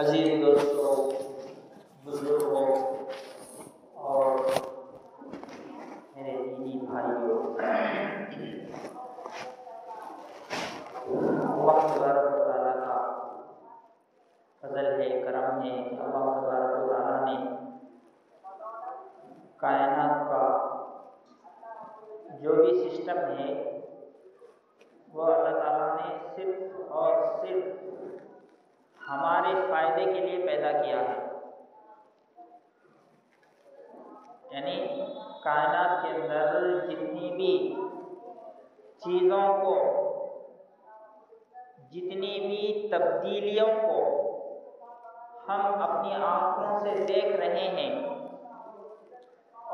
अजीज दोस्तों, बुजुर्गों और मेरे दीनी भाइयों, अल्लाह तबारक व तआला का फजल है, करम है कि अल्लाह तबारक व तआला ने कायनात का जो भी सिस्टम है वो अल्लाह ताला ने सिर्फ और सिर्फ हमारे फायदे के लिए पैदा किया है। यानी कायनात के अंदर जितनी भी चीज़ों को, जितनी भी तब्दीलियों को हम अपनी आँखों से देख रहे हैं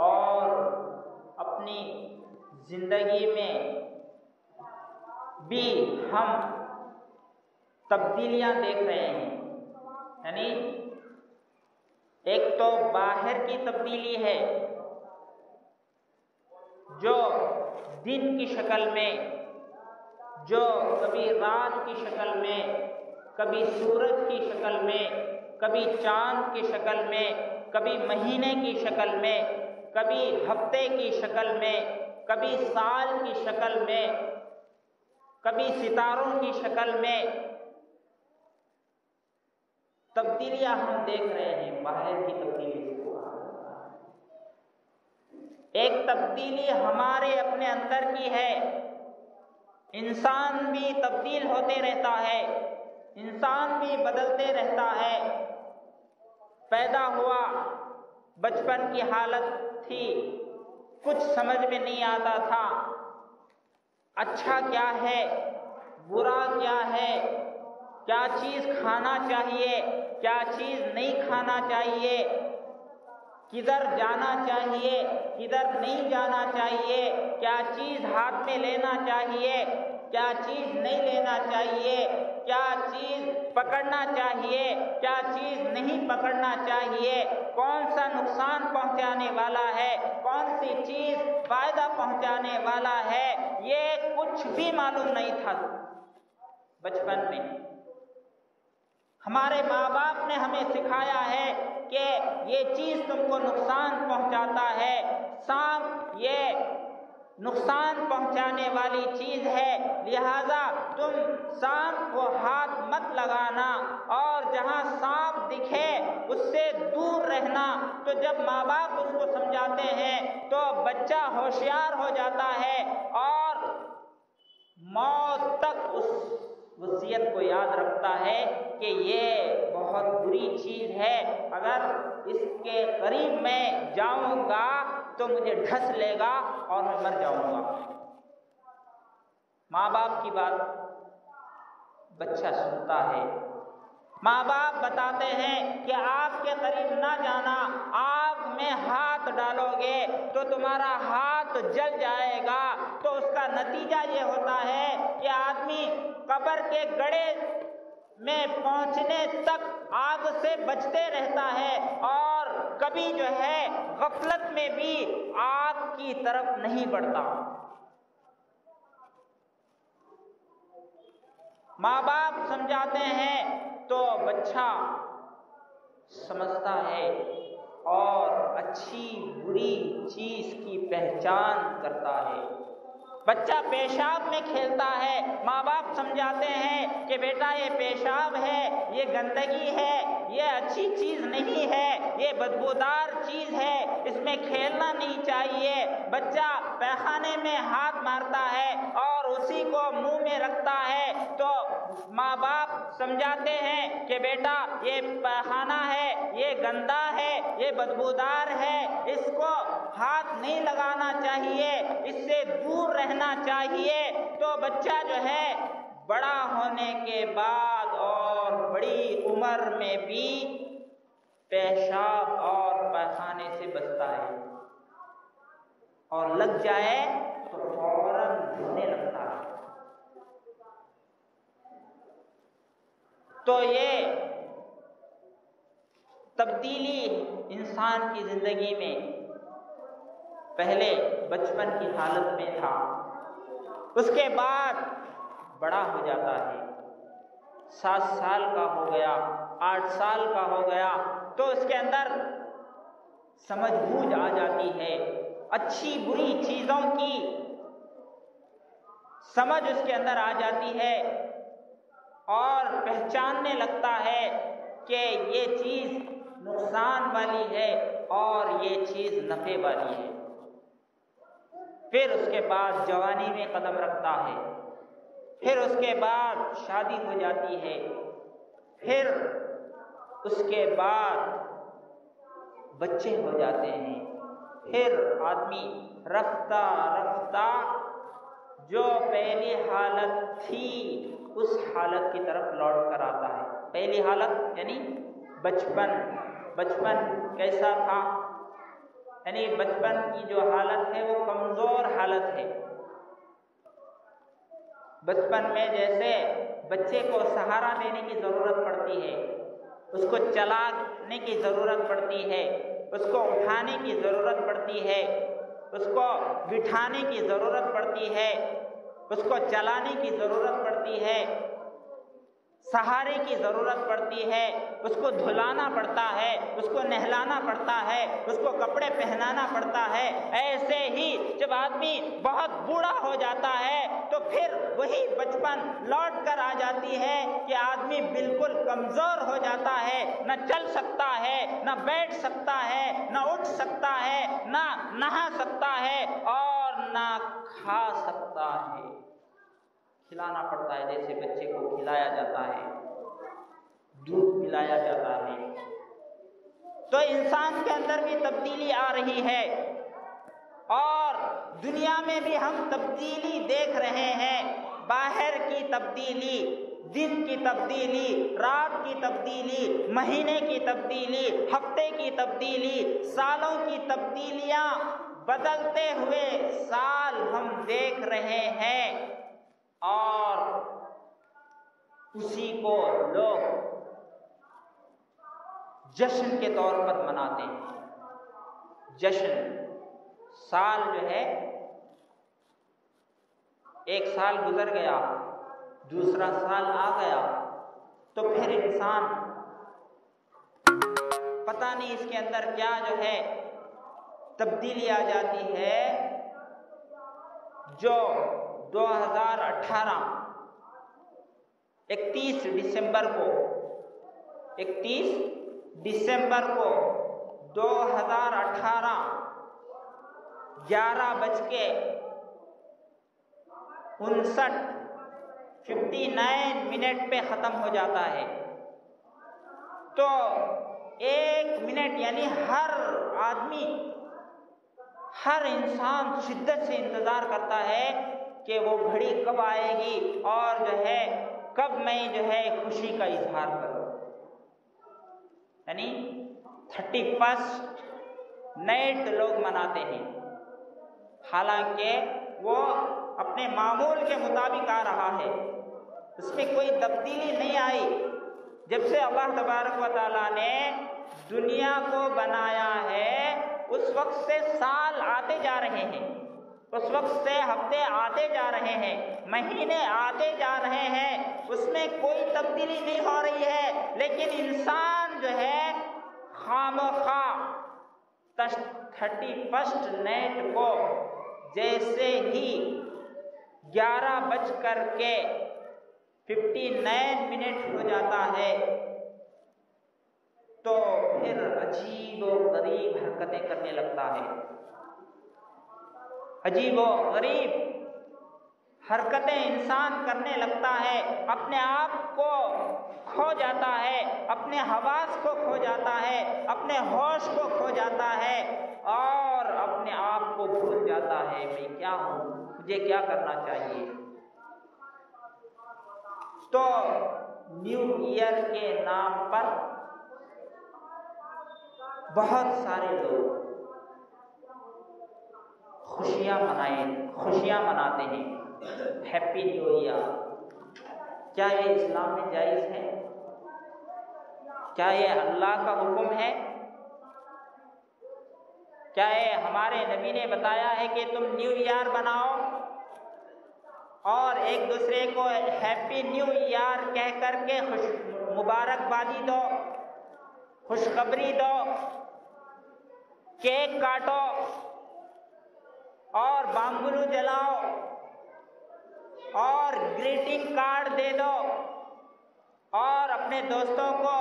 और अपनी ज़िंदगी में भी हम तब्दीलियां देख रहे हैं। यानी एक तो बाहर की तब्दीली है जो दिन की शक्ल में, जो कभी रात की शक्ल में, कभी सूरज की शक्ल में, कभी चांद की शक्ल में, कभी महीने की शक्ल में, कभी हफ्ते की शक्ल में, कभी साल की शक्ल में, कभी सितारों की शक्ल में तब्दीलियां हम देख रहे हैं। बाहर की तब्दीली को एक तब्दीली हमारे अपने अंदर की है। इंसान भी तब्दील होते रहता है, इंसान भी बदलते रहता है। पैदा हुआ, बचपन की हालत थी, कुछ समझ में नहीं आता था, अच्छा क्या है, बुरा क्या है, क्या चीज़ खाना चाहिए, क्या चीज़ नहीं खाना चाहिए, किधर जाना चाहिए, किधर नहीं जाना चाहिए, क्या चीज़ हाथ में लेना चाहिए, क्या चीज़ नहीं लेना चाहिए, क्या चीज़ पकड़ना चाहिए, क्या चीज़ नहीं पकड़ना चाहिए, कौन सा नुकसान पहुंचाने वाला है, कौन सी चीज़ फायदा पहुंचाने वाला है, ये कुछ भी मालूम नहीं था। बचपन में हमारे माँ बाप ने हमें सिखाया है कि ये चीज़ तुमको नुकसान पहुंचाता है, सांप ये नुकसान पहुंचाने वाली चीज़ है, लिहाजा तुम सांप को हाथ मत लगाना और जहां सांप दिखे उससे दूर रहना। तो जब माँ बाप उसको समझाते हैं तो बच्चा होशियार हो जाता है और मौत तक उस वसीयत को याद रखता है कि ये बहुत बुरी चीज़ है, अगर इसके करीब मैं जाऊंगा तो मुझे ढस लेगा और मैं मर जाऊंगा। माँ बाप की बात बच्चा सुनता है। माँ बाप बताते हैं कि आग के करीब ना जाना, आग में हाथ डालोगे तो तुम्हारा हाथ जल जाएगा। तो उसका नतीजा ये होता है कि आदमी कब्र के गड्ढे में पहुंचने तक आग से बचते रहता है और कभी जो है गफलत में भी आग की तरफ नहीं बढ़ता। माँ बाप समझाते हैं तो बच्चा समझता है और अच्छी बुरी चीज की पहचान करता है। बच्चा पेशाब में खेलता है, माँ बाप समझाते हैं कि बेटा ये पेशाब है, ये गंदगी है, ये अच्छी चीज़ नहीं है, ये बदबूदार चीज़ है, इसमें खेलना नहीं चाहिए। बच्चा पैखाने में हाथ मारता है और उसी को मुंह में रखता है तो माँ बाप समझाते हैं कि बेटा ये पैखाना है, ये गंदा है, ये बदबूदार है, इसको हाथ नहीं लगाना चाहिए, इससे दूर रहना चाहिए। तो बच्चा जो है बड़ा होने के बाद और बड़ी उम्र में भी पेशाब और पैखाने से बचता है और लग जाए तो फौरन धोने लगता है। तो ये तब्दीली इंसान की जिंदगी में पहले बचपन की हालत में था, उसके बाद बड़ा हो जाता है, 7 साल का हो गया, 8 साल का हो गया तो उसके अंदर समझ-बूझ आ जाती है, अच्छी बुरी चीज़ों की समझ उसके अंदर आ जाती है और पहचानने लगता है कि ये चीज़ नुकसान वाली है और ये चीज़ नफ़े वाली है। फिर उसके बाद जवानी में कदम रखता है, फिर उसके बाद शादी हो जाती है, फिर उसके बाद बच्चे हो जाते हैं, फिर आदमी रफ्ता रफ्ता जो पहली हालत थी उस हालत की तरफ लौट कर आता है। पहली हालत यानी बचपन। बचपन कैसा था? यानी बचपन की जो हालत है वो कमज़ोर हालत है। बचपन में जैसे बच्चे को सहारा देने की ज़रूरत पड़ती है, उसको चलाने की ज़रूरत पड़ती है, उसको उठाने की ज़रूरत पड़ती है, उसको बिठाने की ज़रूरत पड़ती है, उसको चलाने की ज़रूरत पड़ती है, सहारे की ज़रूरत पड़ती है, उसको धुलाना पड़ता है, उसको नहलाना पड़ता है, उसको कपड़े पहनाना पड़ता है। ऐसे ही जब आदमी बहुत बूढ़ा हो जाता है तो फिर वही बचपन लौट कर आ जाती है कि आदमी बिल्कुल कमज़ोर हो जाता है, न चल सकता है, न बैठ सकता है, न उठ सकता है, न नहा सकता है और न खा सकता है। खिलाना पड़ता है, जैसे बच्चे को खिलाया जाता है, दूध पिलाया जाता है। तो इंसान के अंदर भी तब्दीली आ रही है और दुनिया में भी हम तब्दीली देख रहे हैं। बाहर की तब्दीली, दिन की तब्दीली, रात की तब्दीली, महीने की तब्दीली, हफ्ते की तब्दीली, सालों की तब्दीलियां, बदलते हुए साल हम देख रहे हैं। और उसी को लोग जश्न के तौर पर मनाते हैं। जश्न, साल जो है, एक साल गुजर गया, दूसरा साल आ गया, तो फिर इंसान पता नहीं इसके अंदर क्या जो है तब्दीली आ जाती है, जो 2018 31 दिसंबर को 2018 11:59 पे ख़त्म हो जाता है। तो 1 मिनट यानी हर आदमी, हर इंसान शिद्दत से इंतज़ार करता है कि वो घड़ी कब आएगी और जो है कब मैं जो है खुशी का इजहार करूँ। यानी 31st नाइट लोग मनाते हैं, हालांकि वो अपने मामूल के मुताबिक आ रहा है, उसमें कोई तब्दीली नहीं आई। जब से अल्लाह तबारक व तआला ने दुनिया को बनाया है, उस वक्त से साल आते जा रहे हैं, उस वक्त से हफ्ते आते जा रहे हैं, महीने आते जा रहे हैं, उसमें कोई तब्दीली नहीं हो रही है। लेकिन इंसान जो है खामखा 31st नाइट को जैसे ही 11:59 हो जाता है, तो फिर अजीब व गरीब हरकतें करने लगता है। अजीब व गरीब हरकतें इंसान करने लगता है, अपने आप को खो जाता है, अपने हवास को खो जाता है, अपने होश को खो जाता है और अपने आप को भूल जाता है, मैं क्या हूँ, मुझे क्या करना चाहिए। तो न्यू ईयर के नाम पर बहुत सारे लोग खुशियाँ मनाते हैं, हैप्पी न्यू ईयर। क्या ये इस्लाम में जायज़ है? क्या ये अल्लाह का हुक्म है? क्या ये हमारे नबी ने बताया है कि तुम न्यू ईयर बनाओ और एक दूसरे को हैप्पी न्यू ईयर कह करके मुबारकबादी दो, खुशखबरी दो, केक काटो और बाम्बुलू जलाओ और ग्रीटिंग कार्ड दे दो और अपने दोस्तों को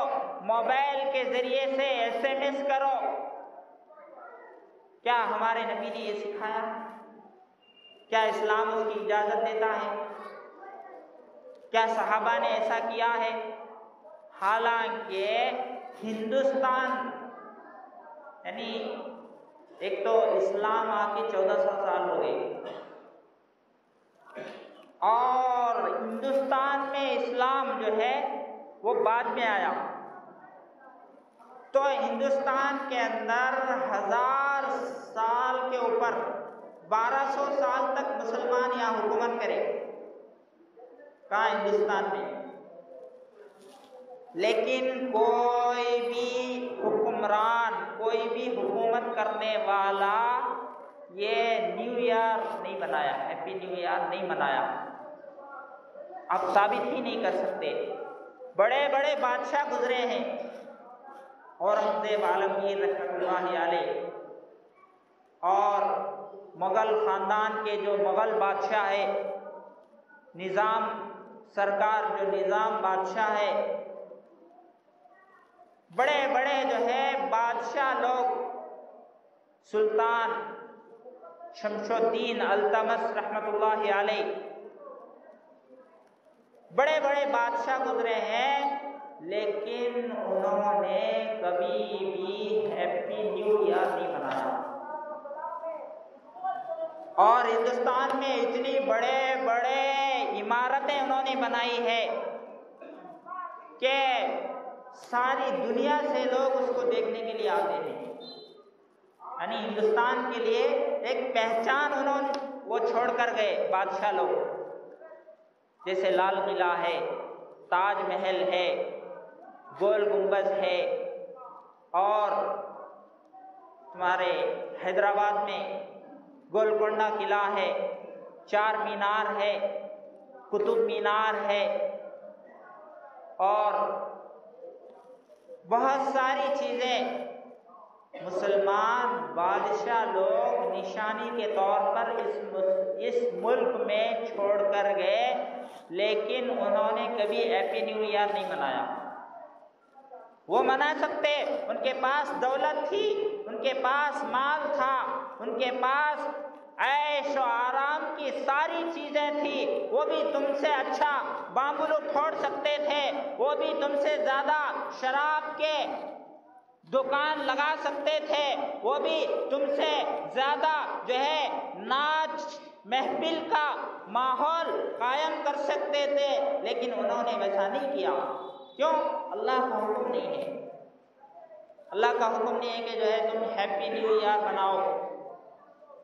मोबाइल के जरिए से SMS करो? क्या हमारे नबी ने ये सिखाया? क्या इस्लाम उसकी इजाज़त देता है? क्या सहाबा ने ऐसा किया है? हालांकि हिंदुस्तान, यानी एक तो इस्लाम आके 1400 साल हो गए और हिंदुस्तान में इस्लाम जो है वो बाद में आया, तो हिंदुस्तान के अंदर 1000 साल के ऊपर 1200 साल तक मुसलमान यहाँ हुकूमत करे, कहाँ? हिंदुस्तान में। लेकिन कोई भी हुक्मरान, कोई भी हुकूमत करने वाला ये न्यू ईयर नहीं बनाया, हैप्पी न्यू ईयर नहीं मनाया। आप साबित ही नहीं कर सकते। बड़े बड़े बादशाह गुजरे हैं, औरंगजेब आलमगीर रहमतुल्लाहि अलैह और मुग़ल ख़ानदान के जो मुग़ल बादशाह है, निज़ाम सरकार जो निज़ाम बादशाह है, बड़े बड़े जो है बादशाह लोग, सुल्तान शमशुद्दीन अल्तमस रहमतुल्लाहि अलैह, बड़े बड़े बादशाह गुजरे हैं, लेकिन उन्होंने कभी भी हैप्पी न्यू ईयर नहीं मनाया। और हिंदुस्तान में इतनी बड़े बड़े इमारतें उन्होंने बनाई है कि सारी दुनिया से लोग उसको देखने के लिए आते हैं। यानी हिंदुस्तान के लिए एक पहचान उन्होंने वो छोड़ कर गए बादशाह लोग। जैसे लाल किला है, ताजमहल है, गोल गुंबद है, और तुम्हारे हैदराबाद में गोलकोंडा किला है, चार मीनार है, कुतुब मीनार है, और बहुत सारी चीज़ें मुसलमान बादशाह लोग निशानी के तौर पर इस मुल्क में छोड़ कर गए, लेकिन उन्होंने कभी हैप्पी न्यू ईयर नहीं मनाया। वो मना सकते, उनके पास दौलत थी, उनके पास माल था, उनके पास ऐश और आराम की सारी चीजें थी, वो भी तुमसे अच्छा बांबुलो फोड़ सकते थे, वो भी तुमसे ज्यादा शराब के दुकान लगा सकते थे, वो भी तुमसे ज्यादा जो है नाच महफिल का माहौल कायम कर सकते थे, लेकिन उन्होंने वैसा नहीं किया। क्यों? अल्लाह का हुक्म नहीं है। अल्लाह का हुक्म नहीं है कि जो है तुम हैप्पी न्यू ईयर मनाओ,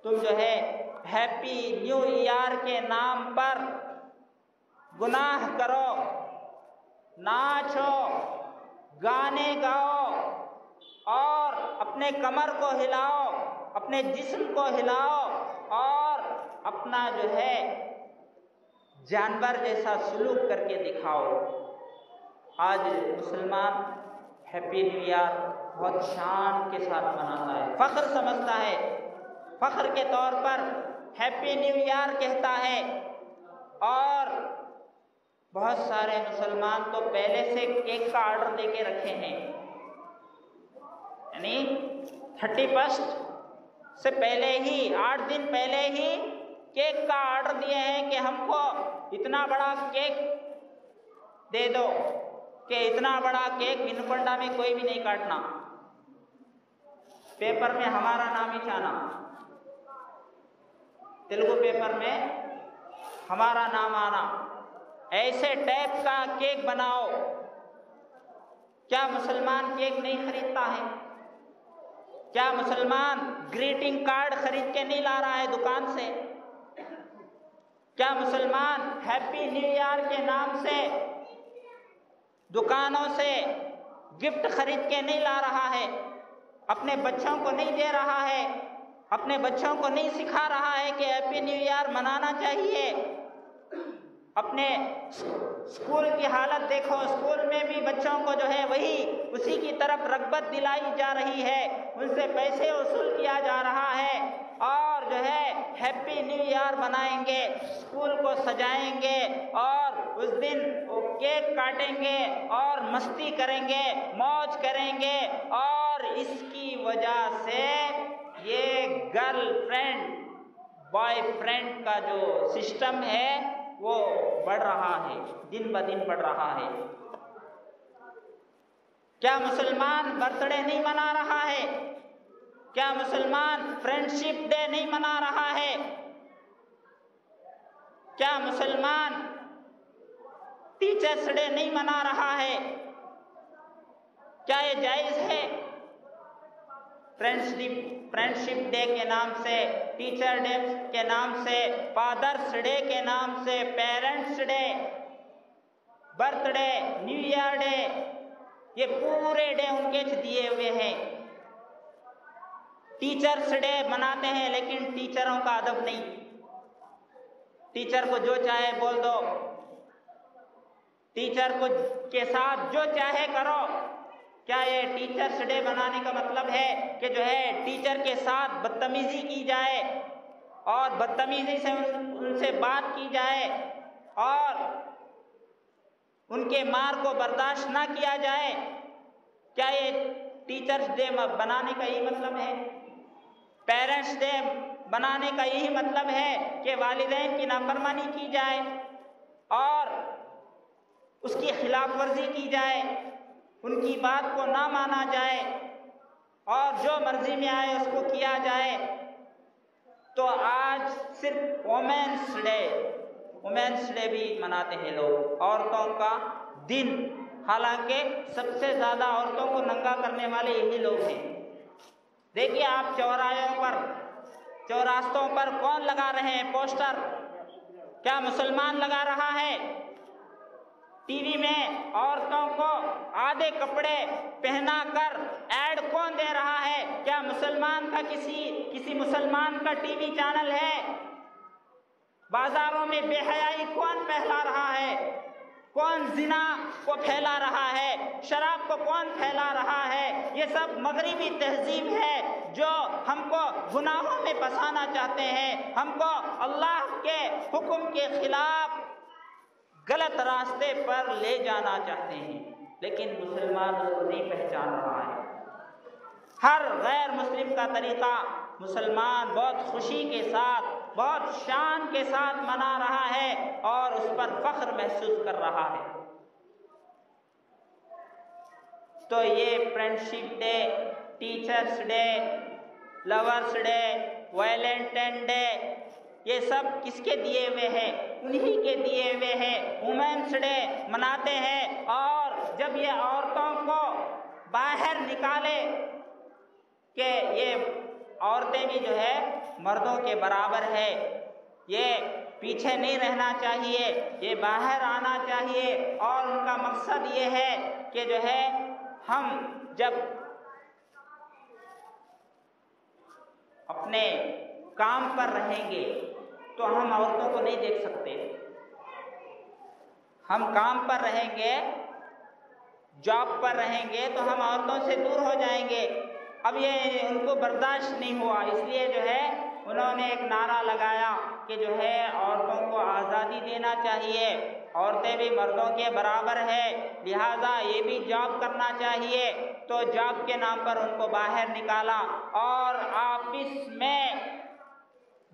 तुम जो है हैप्पी न्यू ईयर के नाम पर गुनाह करो, नाचो, गाने गाओ और अपने कमर को हिलाओ, अपने जिस्म को हिलाओ और अपना जो है जानवर जैसा सलूक करके दिखाओ। आज मुसलमान हैप्पी न्यू ईयर बहुत शान के साथ मनाता है, फख्र समझता है, फख्र के तौर पर हैप्पी न्यू ईयर कहता है। और बहुत सारे मुसलमान तो पहले से केक का ऑर्डर देके रखे हैं, यानी 31 से पहले ही 8 दिन पहले ही केक का ऑर्डर दिए हैं कि हमको इतना बड़ा केक दे दो, कि इतना बड़ा केक विनुकोंडा में कोई भी नहीं काटना, पेपर में हमारा नाम ही छाना, तेलुगु पेपर में हमारा नाम आना, ऐसे टाइप का केक बनाओ। क्या मुसलमान केक नहीं खरीदता है? क्या मुसलमान ग्रीटिंग कार्ड खरीद के नहीं ला रहा है दुकान से? क्या मुसलमान हैप्पी न्यू ईयर के नाम से दुकानों से गिफ्ट खरीद के नहीं ला रहा है? अपने बच्चों को नहीं दे रहा है, अपने बच्चों को नहीं सिखा रहा है कि हैप्पी न्यू ईयर मनाना चाहिए। अपने स्कूल की हालत देखो, स्कूल में भी बच्चों को जो है वही उसी की तरफ रग़बत दिलाई जा रही है, उनसे पैसे वसूल किया जा रहा है और जो है हैप्पी न्यू ईयर मनाएंगे, स्कूल को सजाएंगे और उस दिन वो केक काटेंगे और मस्ती करेंगे, मौज करेंगे। और इसकी वजह से ये गर्लफ्रेंड बॉयफ्रेंड का जो सिस्टम है वो बढ़ रहा है, दिन ब दिन बढ़ रहा है। क्या मुसलमान बर्थडे नहीं मना रहा है? क्या मुसलमान फ्रेंडशिप डे नहीं मना रहा है? क्या मुसलमान टीचर्स डे नहीं मना रहा है? क्या ये जायज है? फ्रेंडशिप डे के नाम से, टीचर डे के नाम से, फादर्स डे के नाम से, parents day, birthday, new year day, ये पूरे डे उनके दिए हुए हैं। टीचर्स डे मनाते हैं लेकिन टीचरों का अदब नहीं, टीचर को जो चाहे बोल दो, टीचर को के साथ जो चाहे करो। क्या ये टीचर्स डे बनाने का मतलब है कि जो है टीचर के साथ बदतमीजी की जाए और बदतमीजी से उनसे बात की जाए और उनके मार को बर्दाश्त ना किया जाए? क्या ये टीचर्स डे बनाने का यही मतलब है? पेरेंट्स डे बनाने का यही मतलब है कि वालिदैन की नाफरमानी की जाए और उसकी खिलाफ वर्जी की जाए, उनकी बात को ना माना जाए और जो मर्जी में आए उसको किया जाए? तो आज सिर्फ वुमेन्स डे भी मनाते हैं लोग, औरतों का दिन। हालांकि सबसे ज़्यादा औरतों को नंगा करने वाले यही लोग हैं। देखिए आप चौराहों पर, चौरास्तों पर कौन लगा रहे हैं पोस्टर? क्या मुसलमान लगा रहा है? टीवी में औरतों को आधे कपड़े पहनाकर ऐड कौन दे रहा है? क्या मुसलमान का किसी मुसलमान का टीवी चैनल है? बाजारों में बेहयाई कौन फैला रहा है? कौन जिना को फैला रहा है? शराब को कौन फैला रहा है? ये सब मगरिबी तहजीब है जो हमको गुनाहों में फंसाना चाहते हैं, हमको अल्लाह के हुक्म के खिलाफ गलत रास्ते पर ले जाना चाहते हैं। लेकिन मुसलमान उसको नहीं पहचान रहा है। हर गैर मुस्लिम का तरीका मुसलमान बहुत खुशी के साथ, बहुत शान के साथ मना रहा है और उस पर फख्र महसूस कर रहा है। तो ये friendship day, teachers day, lovers day, Valentine day, ये सब किसके दिए हुए हैं? उन्हीं के दिए हुए हैं। वुमेन्स डे मनाते हैं और जब ये औरतों को बाहर निकाले कि ये औरतें भी जो है मर्दों के बराबर है, ये पीछे नहीं रहना चाहिए, ये बाहर आना चाहिए, और उनका मकसद ये है कि जो है हम जब अपने काम पर रहेंगे तो हम औरतों को नहीं देख सकते। हम काम पर रहेंगे, जॉब पर रहेंगे तो हम औरतों से दूर हो जाएंगे। अब ये उनको बर्दाश्त नहीं हुआ, इसलिए जो है उन्होंने एक नारा लगाया कि जो है औरतों को आज़ादी देना चाहिए, औरतें भी मर्दों के बराबर है, लिहाजा ये भी जॉब करना चाहिए। तो जॉब के नाम पर उनको बाहर निकाला और ऑफिस में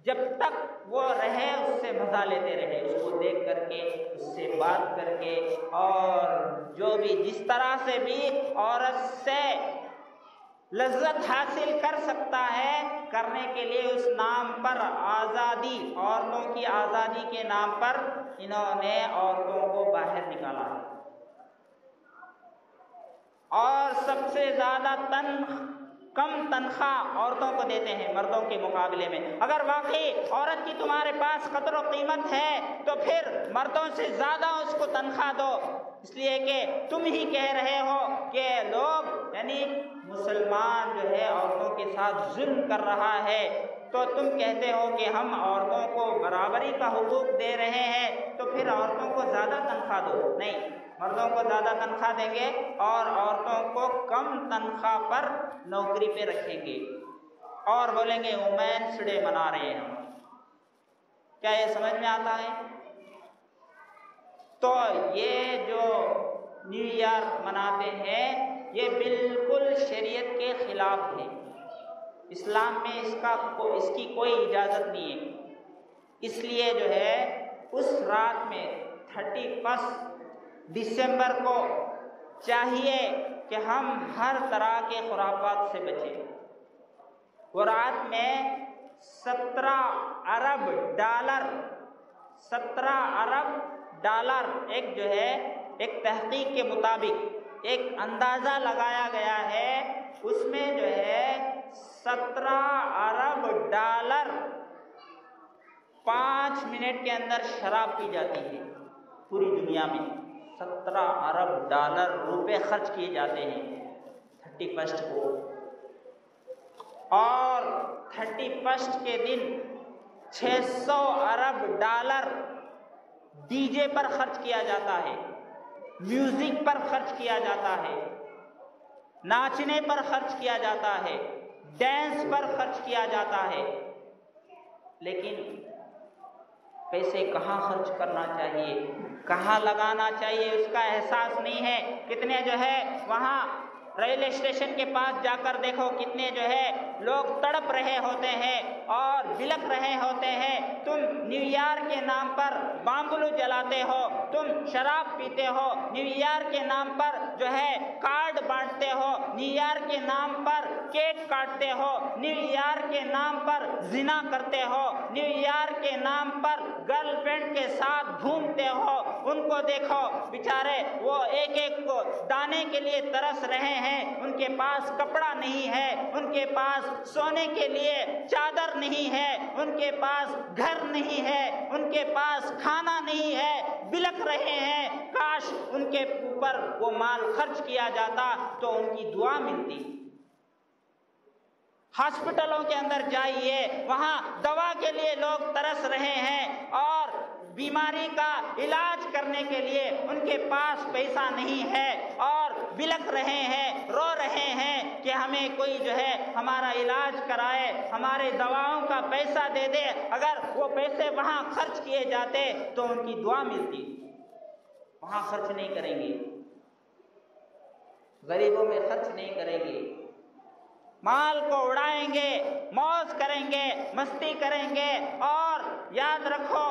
जब तक वो रहे उससे मज़ा लेते रहे, उसको देख करके, उससे बात करके, और जो भी जिस तरह से भी औरत से लज्जत हासिल कर सकता है करने के लिए उस नाम पर आज़ादी, औरतों की आज़ादी के नाम पर इन्होंने औरतों को बाहर निकाला है। और सबसे ज़्यादा कम तनख्वाह औरतों को देते हैं मर्दों के मुकाबले में। अगर वाकई औरत की तुम्हारे पास कदर और कीमत है तो फिर मर्दों से ज़्यादा उसको तनख्वाह दो, इसलिए कि तुम ही कह रहे हो कि लोग यानी मुसलमान जो है औरतों के साथ जुल्म कर रहा है, तो तुम कहते हो कि हम औरतों को बराबरी का हुकूक दे रहे हैं, तो फिर औरतों को ज़्यादा तनख्वाह दो। नहीं, मर्दों को ज़्यादा तनख्वाह देंगे और औरतों को कम तनख्वाह पर नौकरी पे रखेंगे और बोलेंगे वुमेन्स डे मना रहे हैं हम। क्या ये समझ में आता है? तो ये जो न्यू ईयर मनाते हैं ये बिल्कुल शरीयत के खिलाफ है। इस्लाम में इसकी कोई इजाज़त नहीं है। इसलिए जो है उस रात में 31 दिसंबर को चाहिए कि हम हर तरह के खुराफात से बचें। वो रात में 17 अरब डॉलर एक जो है एक तहकीक के मुताबिक एक अंदाज़ा लगाया गया है, उसमें जो है 17 अरब डॉलर 5 मिनट के अंदर शराब पी जाती है पूरी दुनिया में। 17 अरब डॉलर रुपए खर्च किए जाते हैं 31 को, और 31 के दिन 600 अरब डॉलर डीजे पर खर्च किया जाता है, म्यूजिक पर खर्च किया जाता है, नाचने पर खर्च किया जाता है, डांस पर खर्च किया जाता है। लेकिन पैसे कहाँ खर्च करना चाहिए, कहाँ लगाना चाहिए उसका एहसास नहीं है। कितने जो है वहाँ रेलवे स्टेशन के पास जाकर देखो, कितने जो है लोग तड़प रहे होते हैं और बिलख रहे होते हैं। तुम न्यू ईयर के नाम पर बाम्बुलू जलाते हो, तुम शराब पीते हो, न्यू ईयर के नाम पर जो है कार्ड बांटते हो, न्यू ईयर के नाम पर केक काटते हो, न्यू ईयर के नाम पर जिना करते हो, न्यू ईयर के नाम पर गर्लफ्रेंड के साथ घूमते हो, उनको देखो बेचारे वो एक एक को दाने के लिए तरस रहे हैं। उनके पास कपड़ा नहीं है, उनके पास सोने के लिए चादर नहीं है, उनके पास घर नहीं है, उनके पास खाना नहीं है, बिलख रहे हैं। काश उनके ऊपर वो माल खर्च किया जाता तो उनकी दुआ मिलती। हॉस्पिटलों के अंदर जाइए, वहां दवा के लिए लोग तरस रहे हैं और बीमारी का इलाज करने के लिए उनके पास पैसा नहीं है और बिलख रहे हैं, रो रहे हैं कि हमें कोई जो है हमारा इलाज कराए, हमारे दवाओं का पैसा दे दे। अगर वो पैसे वहां खर्च किए जाते तो उनकी दुआ मिलती। वहां खर्च नहीं करेंगे, गरीबों में खर्च नहीं करेंगे, माल को उड़ाएंगे, मौज करेंगे, मस्ती करेंगे। और याद रखो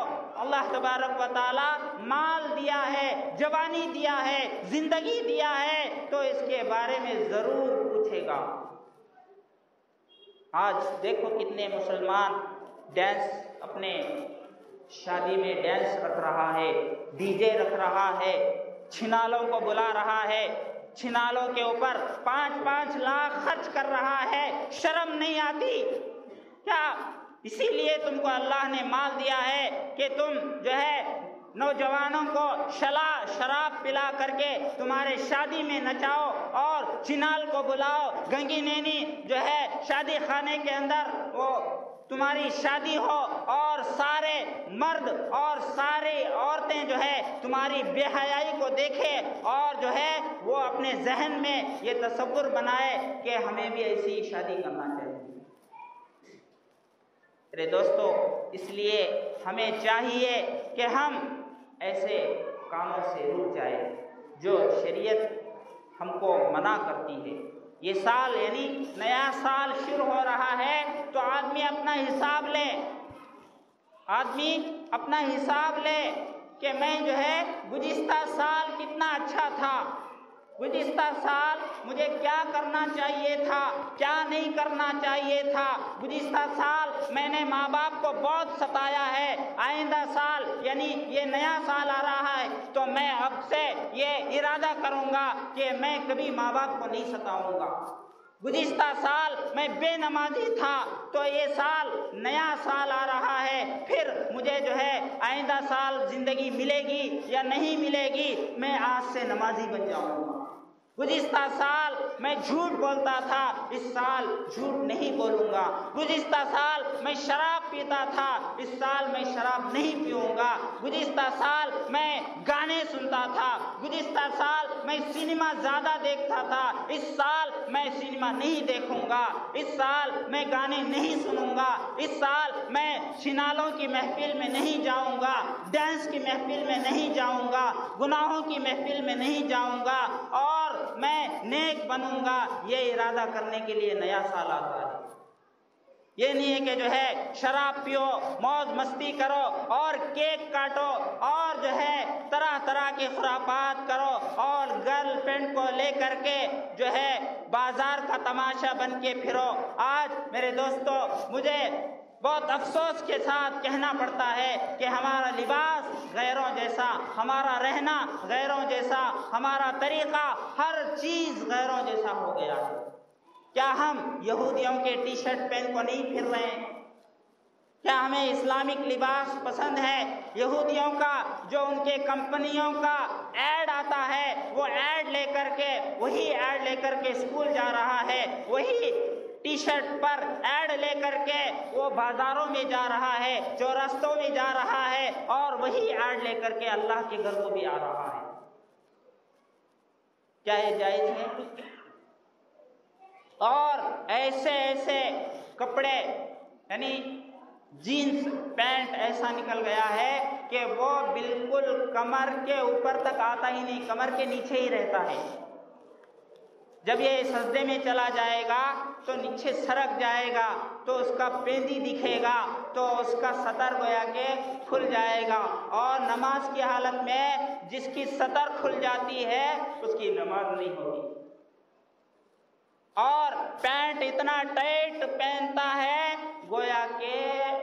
अल्लाह तबारक व तआला माल दिया है, जवानी दिया है, जिंदगी दिया है तो इसके बारे में जरूर पूछेगा। आज देखो कितने मुसलमान डांस अपने शादी में डांस रख रहा है, डीजे रख रहा है, छिनालों को बुला रहा है, छिनालों के ऊपर 5-5 लाख खर्च कर रहा है। शर्म नहीं आती क्या? इसीलिए तुमको अल्लाह ने माल दिया है कि तुम जो है नौजवानों को शराब पिला करके तुम्हारे शादी में नचाओ और छिनाल को बुलाओ, गंगी नैनी जो है शादी खाने के अंदर वो तुम्हारी शादी हो और सारे मर्द और सारी औरतें जो है तुम्हारी बेहयाई को देखे और जो है वो अपने जहन में ये तसव्वुर बनाए कि हमें भी ऐसी शादी करना चाहिए। मेरे दोस्तों, इसलिए हमें चाहिए कि हम ऐसे कामों से रुक जाए जो शरीयत हमको मना करती है। ये साल यानी नया साल शुरू हो रहा है तो आदमी अपना हिसाब ले, आदमी अपना हिसाब ले कि मैं जो है गुज़िश्ता साल कितना अच्छा था, गुज़िश्ता साल मुझे क्या करना चाहिए था, क्या नहीं करना चाहिए था, गुज़िश्ता साल मैंने माँ बाप को बहुत सताया है, आइंदा साल यानी ये नया साल आ रहा है तो मैं अब से ये इरादा करूँगा कि मैं कभी माँ बाप को नहीं सताऊँगा। गुज़िश्ता साल मैं बेनमाजी था तो ये साल नया साल आ रहा है, फिर मुझे जो है आइंदा साल ज़िंदगी मिलेगी या नहीं मिलेगी, मैं आज से नमाजी बन जाऊँगा। गुज़िश्ता साल मैं झूठ बोलता था, इस साल झूठ नहीं बोलूँगा। गुज़िश्ता साल मैं शराब पीता था, इस साल मैं शराब नहीं पीऊँगा। गुज़िश्ता साल मैं गाने सुनता था, गुज़िश्ता साल मैं सिनेमा ज़्यादा देखता था, इस साल मैं सिनेमा नहीं देखूँगा। इस साल मैं गाने नहीं सुनूँगा, इस साल मैं छिनालों की महफिल में नहीं जाऊँगा, डांस की महफिल में नहीं जाऊँगा, गुनाहों की महफिल में नहीं जाऊँगा और मैं नेक बनूंगा। ये इरादा करने के लिए नया साल आता है। ये नहीं है कि जो है शराब पियो, मौज मस्ती करो और केक काटो और जो है तरह तरह के खुरापात करो और गर्लफ्रेंड को लेकर के जो है बाजार का तमाशा बन के फिरो। आज मेरे दोस्तों, मुझे बहुत अफसोस के साथ कहना पड़ता है कि हमारा लिबास गैरों जैसा, हमारा रहना गैरों जैसा, हमारा तरीक़ा, हर चीज़ गैरों जैसा हो गया है। क्या हम यहूदियों के टी शर्ट पहन को नहीं फिर रहे हैं? क्या हमें इस्लामिक लिबास पसंद है? यहूदियों का जो उनके कंपनियों का ऐड आता है वो ऐड लेकर के, वही ऐड लेकर के स्कूल जा रहा है, वही टी शर्ट पर ऐड लेकर के वो बाजारों में जा रहा है, चौरास्तों में जा रहा है और वही ऐड लेकर के अल्लाह के घर को भी आ रहा है। क्या ये जायज़ है? और ऐसे ऐसे कपड़े यानी जीन्स पैंट ऐसा निकल गया है कि वो बिल्कुल कमर के ऊपर तक आता ही नहीं, कमर के नीचे ही रहता है। जब ये सजदे में चला जाएगा तो नीचे सरक जाएगा, तो उसका पेंदी दिखेगा, तो उसका सतर गोया के खुल जाएगा। और नमाज की हालत में जिसकी सतर खुल जाती है उसकी नमाज नहीं होती। और पैंट इतना टाइट पहनता है गोया के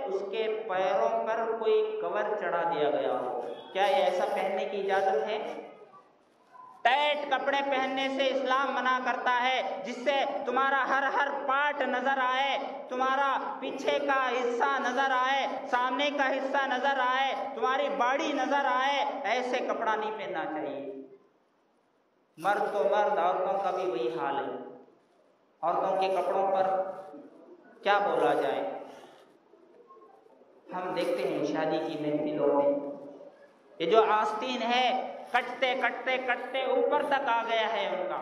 उसके पैरों पर कोई कवर चढ़ा दिया गया हो। क्या ये ऐसा पहनने की इजाजत है? टाइट कपड़े पहनने से इस्लाम मना करता है, जिससे तुम्हारा हर पार्ट नजर आए, तुम्हारा पीछे का हिस्सा नजर आए, सामने का हिस्सा नजर आए, तुम्हारी बॉडी नजर आए। ऐसे कपड़ा नहीं पहनना चाहिए। मर्द तो मर्द, औरतों का भी वही हाल है। औरतों के कपड़ों पर क्या बोला जाए। हम देखते हैं शादी की महफिलों में ये जो आस्तीन है कटते कटते कटते ऊपर तक आ गया है उनका,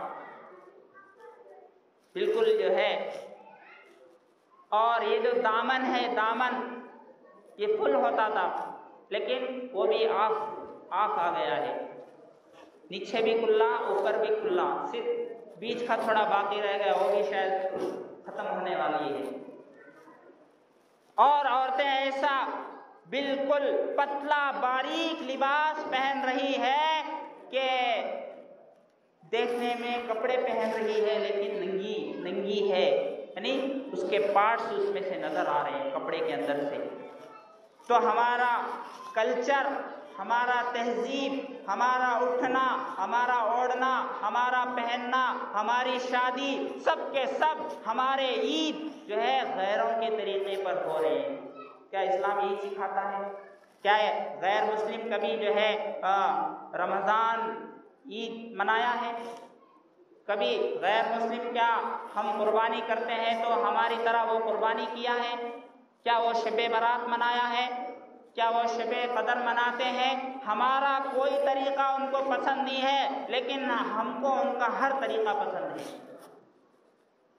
बिल्कुल जो है। और ये जो दामन है, दामन ये फुल होता था, लेकिन वो भी ऑफ आ गया है। नीचे भी खुला, ऊपर भी खुला, सिर्फ बीच का थोड़ा बाकी रह गया, वो भी शायद खत्म होने वाली है। और औरतें ऐसा बिल्कुल पतला बारीक लिबास पहन रही है कि देखने में कपड़े पहन रही है लेकिन नंगी है, यानी उसके पार्ट्स उसमें से नजर आ रहे हैं कपड़े के अंदर से। तो हमारा कल्चर, हमारा तहजीब, हमारा उठना, हमारा ओढ़ना, हमारा पहनना, हमारी शादी, सब के सब हमारे ईद जो है गैरों के तरीके पर हो रहे हैं। क्या इस्लाम यही सिखाता है? क्या गैर मुस्लिम कभी जो है रमज़ान ईद मनाया है? कभी गैर मुस्लिम क्या हम कुर्बानी करते हैं तो हमारी तरह वो कुर्बानी किया है? क्या वो शबे बारात मनाया है? क्या वो शबे कदर मनाते हैं? हमारा कोई तरीका उनको पसंद नहीं है, लेकिन हमको उनका हर तरीका पसंद है।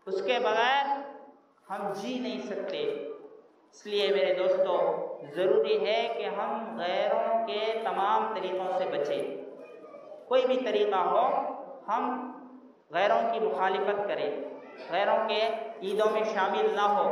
उसके बगैर हम जी नहीं सकते। इसलिए मेरे दोस्तों, ज़रूरी है कि हम गैरों के तमाम तरीक़ों से बचें। कोई भी तरीक़ा हो, हम गैरों की मुखालिफत करें, गैरों के ईदों में शामिल ना हो।